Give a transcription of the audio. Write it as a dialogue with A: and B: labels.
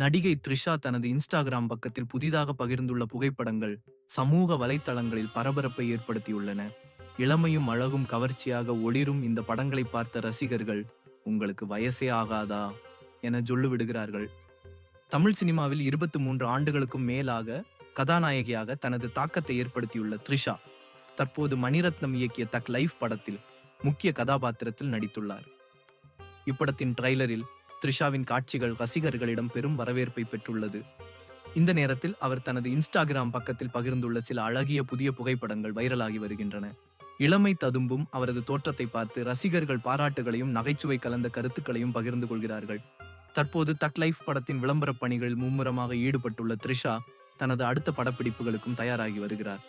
A: நடிகை த்ரிஷா தனது இன்ஸ்டாகிராம் பக்கத்தில் புதிதாக பகிர்ந்துள்ள புகைப்படங்கள் சமூக வலைத்தளங்களில் பரபரப்பை ஏற்படுத்தியுள்ளன. இளமையும் அழகும் கவர்ச்சியாக ஒளிரும் இந்த படங்களை பார்த்த ரசிகர்கள், உங்களுக்கு வயசே ஆகாதா என ஜொல்லு விடுகிறார்கள். தமிழ் சினிமாவில் 23 ஆண்டுகளுக்கும் மேலாக கதாநாயகியாக தனது தாக்கத்தை ஏற்படுத்தியுள்ள த்ரிஷா, தற்போது மணிரத்னம் இயக்கிய தக் லைஃப் படத்தில் முக்கிய கதாபாத்திரத்தில் நடித்துள்ளார். இப்படத்தின் ட்ரைலரில் த்ரிஷாவின் காட்சிகள் ரசிகர்களிடம் பெரும் வரவேற்பை பெற்றுள்ளது. இந்த நேரத்தில் அவர் தனது இன்ஸ்டாகிராம் பக்கத்தில் பகிர்ந்துள்ள சில அழகிய புதிய புகைப்படங்கள் வைரலாகி வருகின்றன. இளமை ததும்பும் அவரது தோற்றத்தை பார்த்து ரசிகர்கள் பாராட்டுகளையும் நகைச்சுவை கலந்த கருத்துக்களையும் பகிர்ந்து கொள்கிறார்கள். தற்போது தக் லைஃப் படத்தின் விளம்பர பணிகளில் மும்முரமாக ஈடுபட்டுள்ள த்ரிஷா தனது அடுத்த படப்பிடிப்புகளுக்கும் தயாராகி வருகிறார்.